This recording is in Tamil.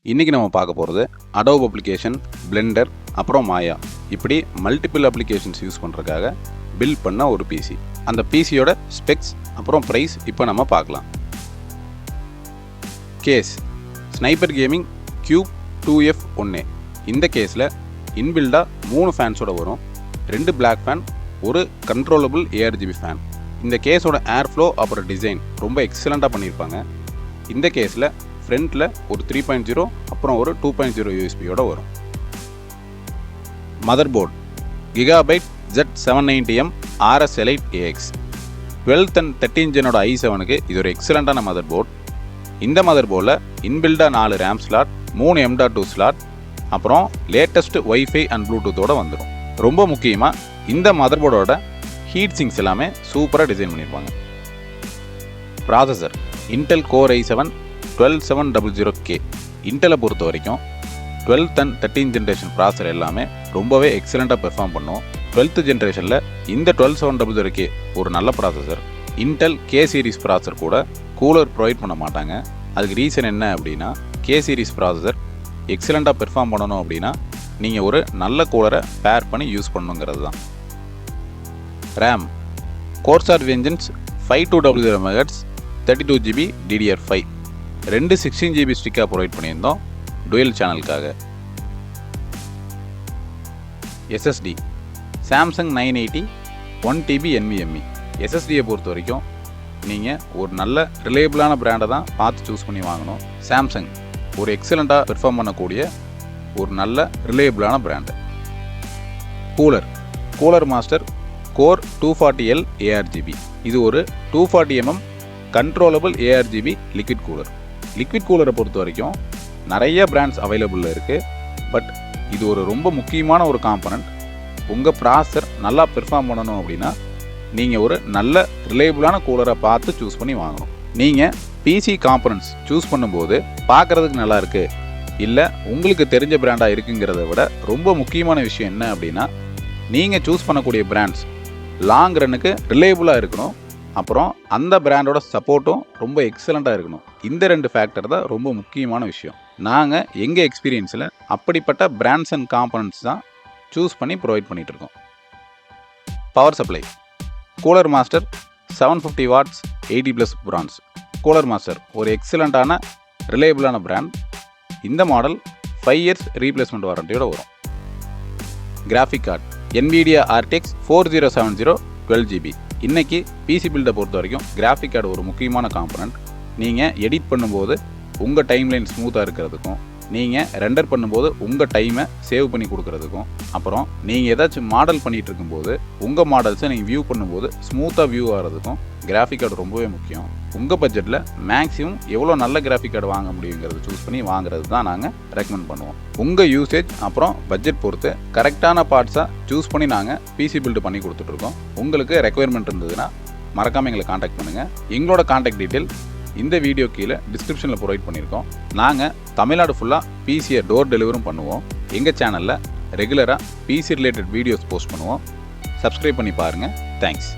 இன்றைக்கி நம்ம பார்க்க போகிறது Adobe அப்ளிகேஷன், Blender, அப்புறம் மாயா இப்படி மல்டிபிள் அப்ளிகேஷன்ஸ் யூஸ் பண்ணுறதுக்காக பில்ட் பண்ண ஒரு பிசி. அந்த பிசியோட ஸ்பெக்ஸ் அப்புறம் ப்ரைஸ் இப்போ நம்ம பார்க்கலாம். Case sniper gaming cube 2F1A. இந்த கேஸில் இன்பில்டாக 3 ஃபேன்ஸோட வரும். 2 பிளாக் ஃபேன், ஒரு கண்ட்ரோலபிள் ARGB ஃபேன். இந்த கேஸோட ஏர் ஃப்ளோ அப்புறம் டிசைன் ரொம்ப எக்ஸலண்ட்டாக பண்ணியிருப்பாங்க. இந்த கேஸில் ஃப்ரண்ட்டில் ஒரு 3.0 அப்புறம் ஒரு 2.0 USBயோட வரும். Motherboard GIGABYTE Z790M RS Elite AX 12th and 13th ஜெனோட i7க்கு இது ஒரு எக்ஸலண்ட்டான மதர்போர்ட். இந்த மதர்போர்டில் இன்பில்டாக 4 RAM ஸ்லாட், 3 M.2 ஸ்லாட், அப்புறம் லேட்டஸ்ட் வைஃபை அண்ட் ப்ளூடூத்தோடு வந்துடும். ரொம்ப முக்கியமாக இந்த மதர்போர்டோட ஹீட் சிங்க்ஸ் எல்லாமே சூப்பராக டிசைன் பண்ணியிருப்பாங்க. Processor Intel core i7 12700K. இன்டெலை பொறுத்த வரைக்கும் 12th and 13th generation processor எல்லாமே ரொம்பவே எக்ஸலண்ட்டாக பெர்ஃபார்ம் பண்ணும். 12th ஜென்ரேஷனில் இந்த 12700K ஒரு நல்ல processor. Intel K series processor கூட கூலர் ப்ரொவைட் பண்ண மாட்டாங்க. அதுக்கு ரீசன் என்ன அப்படின்னா, K சீரிஸ் ப்ராசஸர் எக்ஸலண்ட்டாக பெர்ஃபார்ம் பண்ணணும் அப்படின்னா நீங்கள் ஒரு நல்ல கூலரை பேர் பண்ணி யூஸ் பண்ணணுங்கிறது தான். RAM Corsair Vengeance 5200 MHz 32GB DDR5. 2 16GB ஸ்டிக்காக ப்ரொவைட் பண்ணியிருந்தோம் டுவெல் சேனலுக்காக. SSD Samsung 980 1TB NVMe. SSDயை பொறுத்த வரைக்கும் நீங்கள் ஒரு நல்ல ரிலையபிளான பிராண்டை தான் பார்த்து சூஸ் பண்ணி வாங்கணும். சாம்சங் ஒரு எக்ஸலண்ட்டாக பெர்ஃபார்ம் பண்ணக்கூடிய ஒரு நல்ல ரிலையபிளான brand. Cooler Master Core 240L ARGB. இது ஒரு 240mm controllable ARGB liquid cooler. Liquid கூலரை பொறுத்த வரைக்கும் நிறைய பிராண்ட்ஸ் அவைலபிளில் இருக்குது. பட் இது ஒரு ரொம்ப முக்கியமான ஒரு காம்பனண்ட். உங்கள் ப்ராசஸர் நல்லா பெர்ஃபார்ம் பண்ணணும் அப்படின்னா நீங்கள் ஒரு நல்ல ரிலையபிளான கூலரை பார்த்து சூஸ் பண்ணி வாங்கணும். நீங்கள் பிசி காம்பனண்ட்ஸ் சூஸ் பண்ணும்போது பார்க்குறதுக்கு நல்லா இருக்குது இல்லை உங்களுக்கு தெரிஞ்ச பிராண்டாக இருக்குங்கிறத விட ரொம்ப முக்கியமான விஷயம் என்ன அப்படின்னா, நீங்கள் சூஸ் பண்ணக்கூடிய பிராண்ட்ஸ் லாங் ரன்னுக்கு ரிலையபிளாக இருக்கணும். அப்புறம் அந்த பிராண்டோட சப்போர்ட்டும் ரொம்ப எக்ஸலண்ட்டாக இருக்கணும். இந்த 2 ஃபேக்டர் தான் ரொம்ப முக்கியமான விஷயம். நாங்கள் எங்கள் எக்ஸ்பீரியன்ஸில் அப்படிப்பட்ட பிராண்ட்ஸ் அண்ட் காம்பனண்ட்ஸ் தான் சூஸ் பண்ணி ப்ரொவைட் பண்ணிகிட்ருக்கோம். Power supply cooler master 750 watts 80+ brands. Cooler master ஒரு எக்ஸலண்ட்டான ரிலையபிளான பிராண்ட். இந்த மாடல் 5 years ரீப்ளேஸ்மெண்ட் வாரண்டியோட வரும். Graphic card NVIDIA RTX 4070 12GB. இன்றைக்கி பிசி பில்டை பொறுத்த வரைக்கும் கிராஃபிக் கார்டு ஒரு முக்கியமான காம்பனண்ட். நீங்கள் எடிட் பண்ணும்போது உங்கள் டைம்லைன் ஸ்மூத்தாக இருக்கிறதுக்கும், நீங்கள் ரெண்டர் பண்ணும்போது உங்கள் டைமை சேவ் பண்ணி கொடுக்குறதுக்கும், அப்புறம் நீங்கள் ஏதாச்சும் மாடல் பண்ணிகிட்டு இருக்கும்போது உங்கள் மாடல்ஸை நீங்கள் வியூ பண்ணும்போது ஸ்மூத்தாக வியூ ஆகிறதுக்கும் கிராஃபிக் கார்டு ரொம்பவே முக்கியம். உங்கள் பட்ஜெட்டில் மேக்ஸிமம் எவ்வளோ நல்ல கிராஃபிக் கார்டு வாங்க முடியுங்கிறத சூஸ் பண்ணி வாங்குறது தான் நாங்கள் ரெக்கமெண்ட் பண்ணுவோம். உங்கள் யூசேஜ் அப்புறம் பட்ஜெட் பொறுத்து கரெக்டான பார்ட்ஸாக சூஸ் பண்ணி நாங்கள் பிசி பில்டு பண்ணி கொடுத்துட்ருக்கோம். உங்களுக்கு ரெக்குயர்மெண்ட் இருந்ததுன்னா மறக்காமல் எங்களை காண்டாக்ட் பண்ணுங்கள். எங்களோட காண்டாக்ட் டீட்டெயில் இந்த வீடியோ கீழே டிஸ்கிரிப்ஷனில் ப்ரொவைட் பண்ணியிருக்கோம். நாங்கள் தமிழ்நாடு ஃபுல்லாக பிசியை டோர் டெலிவரும் பண்ணுவோம். எங்கள் சேனலில் ரெகுலராக பிசி ரிலேட்டட் வீடியோஸ் போஸ்ட் பண்ணுவோம். சப்ஸ்கிரைப் பண்ணி பாருங்கள். தேங்க்ஸ்.